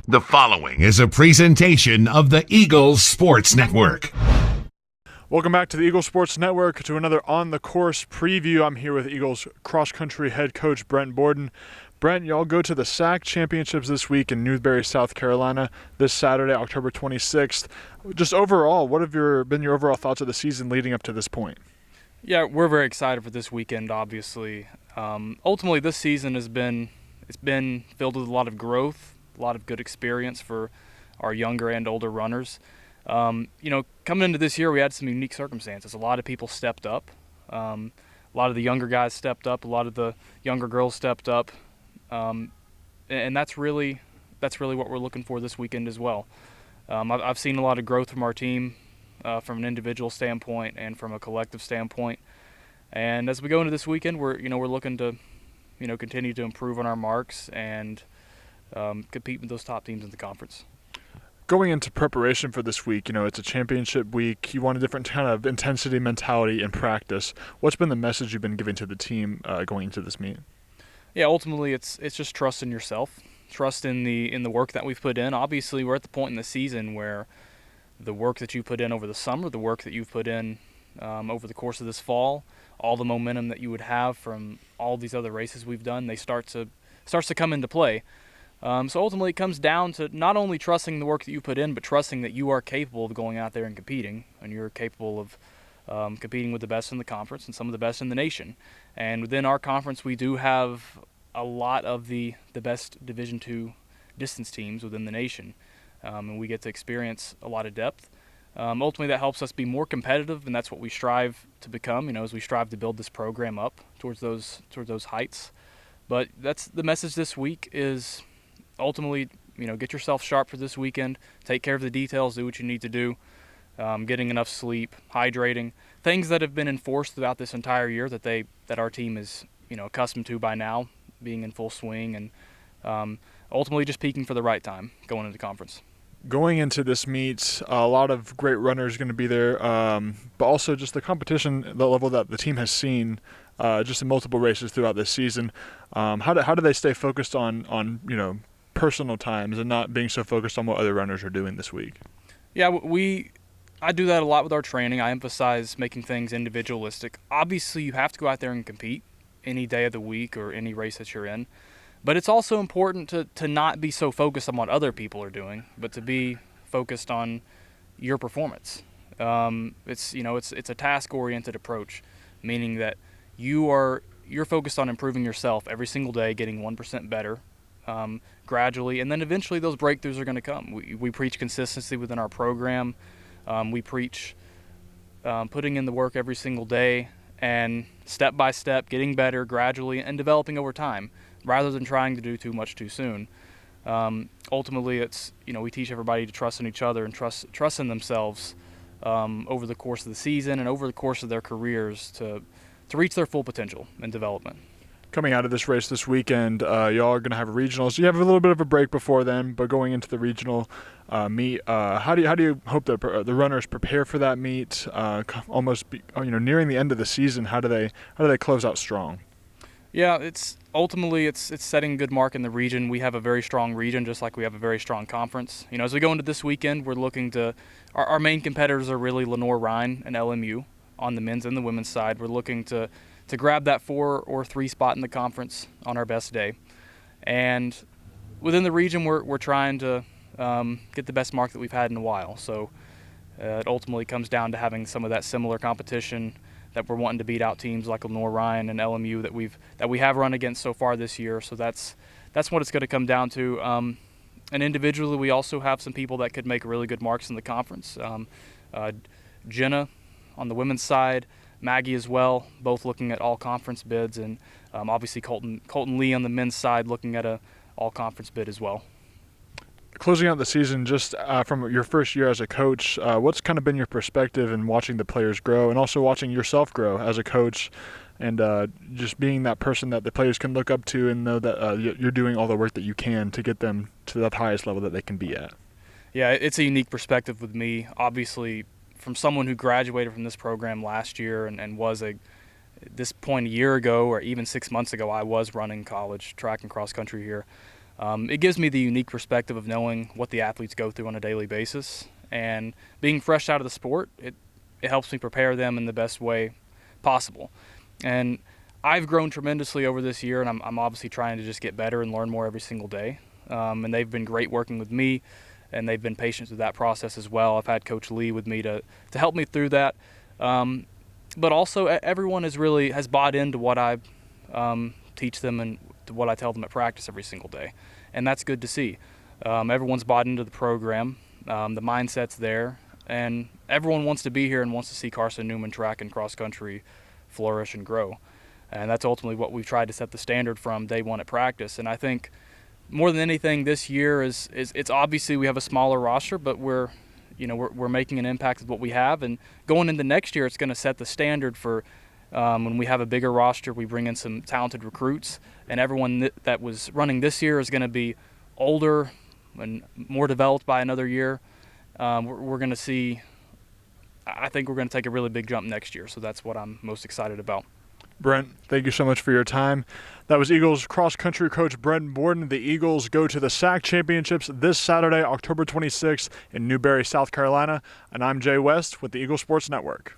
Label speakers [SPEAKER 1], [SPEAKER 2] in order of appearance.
[SPEAKER 1] The following is a presentation of the Eagles Sports Network.
[SPEAKER 2] Welcome back to the Eagles Sports Network to another On the Course preview. I'm here with Eagles cross-country head coach Brent Borden. Brent, y'all go to the SAC Championships this week in Newberry, South Carolina, this Saturday, October 26th. Just overall, what have been your overall thoughts of the season leading up to this point?
[SPEAKER 3] Yeah, we're very excited for this weekend, obviously. Ultimately, this season it's been filled with a lot of growth, a lot of good experience for our younger and older runners. Coming into this year, we had some unique circumstances. A lot of people stepped up. A lot of the younger guys stepped up. A lot of the younger girls stepped up. And that's really what we're looking for this weekend as well. I've seen a lot of growth from our team from an individual standpoint and from a collective standpoint. And as we go into this weekend, we're looking to continue to improve on our marks and compete with those top teams in the conference.
[SPEAKER 2] Going into preparation for this week, it's a championship week. You want a different kind of intensity, mentality, and practice. What's been the message you've been giving to the team going into this meet?
[SPEAKER 3] Yeah, ultimately it's just trust in yourself, trust in the work that we've put in. Obviously, we're at the point in the season where the work that you put in over the summer, the work that you've put in over the course of this fall, all the momentum that you would have from all these other races we've done, they starts to come into play. So ultimately it comes down to not only trusting the work that you put in, but trusting that you are capable of going out there and competing, and you're capable of competing with the best in the conference and some of the best in the nation. And within our conference, we do have a lot of the best Division II distance teams within the nation, and we get to experience a lot of depth. Ultimately, that helps us be more competitive, and that's what we strive to become. As we strive to build this program up towards those heights. But that's the message this week is ultimately, get yourself sharp for this weekend. Take care of the details. Do what you need to do. Getting enough sleep, hydrating, things that have been enforced throughout this entire year that our team is accustomed to by now, being in full swing, and ultimately just peaking for the right time going into conference.
[SPEAKER 2] Going into this meet, a lot of great runners going to be there, but also just the competition, the level that the team has seen just in multiple races throughout this season. How do they stay focused on personal times and not being so focused on what other runners are doing this week?
[SPEAKER 3] Yeah, I do that a lot with our training. I emphasize making things individualistic. Obviously, you have to go out there and compete any day of the week or any race that you're in. But it's also important to not be so focused on what other people are doing, but to be focused on your performance. It's a task-oriented approach, meaning that you're focused on improving yourself every single day, getting 1% better gradually, and then eventually those breakthroughs are going to come. We preach consistency within our program. We preach putting in the work every single day and step by step getting better gradually and developing over time, rather than trying to do too much too soon. Ultimately, it's we teach everybody to trust in each other and trust in themselves over the course of the season and over the course of their careers to reach their full potential and development.
[SPEAKER 2] Coming out of this race this weekend, y'all are going to have regionals. You have a little bit of a break before then, but going into the regional meet, how do you hope that the runners prepare for that meet? Nearing the end of the season, how do they close out strong?
[SPEAKER 3] Yeah, it's setting a good mark in the region. We have a very strong region, just like we have a very strong conference. As we go into this weekend, we're looking to our main competitors are really Lenoir-Rhyne and LMU on the men's and the women's side. We're looking to grab that 4 or 3 spot in the conference on our best day. And within the region, we're trying to get the best mark that we've had in a while. So it ultimately comes down to having some of that similar competition that we're wanting to beat out teams like Lenoir-Rhyne and LMU that we have run against so far this year. So that's what it's going to come down to. And individually, we also have some people that could make really good marks in the conference. Jenna on the women's side, Maggie as well, both looking at all conference bids, and obviously Colton Lee on the men's side looking at a all conference bid as well.
[SPEAKER 2] Closing out the season, just from your first year as a coach, what's kind of been your perspective in watching the players grow and also watching yourself grow as a coach, and just being that person that the players can look up to and know that you're doing all the work that you can to get them to the highest level that they can be at?
[SPEAKER 3] Yeah, it's a unique perspective with me. Obviously, from someone who graduated from this program last year and was at this point a year ago or even 6 months ago, I was running college track and cross country here. It gives me the unique perspective of knowing what the athletes go through on a daily basis, and being fresh out of the sport, it helps me prepare them in the best way possible. And I've grown tremendously over this year, and I'm obviously trying to just get better and learn more every single day. And they've been great working with me, and they've been patient through that process as well. I've had Coach Lee with me to help me through that. But also everyone has bought into what I teach them and to what I tell them at practice every single day. And that's good to see. Everyone's bought into the program. The mindset's there. And everyone wants to be here and wants to see Carson-Newman track and cross country flourish and grow. And that's ultimately what we've tried to set the standard from day one at practice. And I think more than anything this year is it's obviously we have a smaller roster, but we're making an impact with what we have. And going into next year, it's going to set the standard for when we have a bigger roster, we bring in some talented recruits, and everyone that was running this year is going to be older and more developed by another year. We're going to see, I think we're going to take a really big jump next year, so that's what I'm most excited about.
[SPEAKER 2] Brent, thank you so much for your time. That was Eagles cross-country coach Brent Borden. The Eagles go to the SAC Championships this Saturday, October 26th in Newberry, South Carolina. And I'm Jay West with the Eagle Sports Network.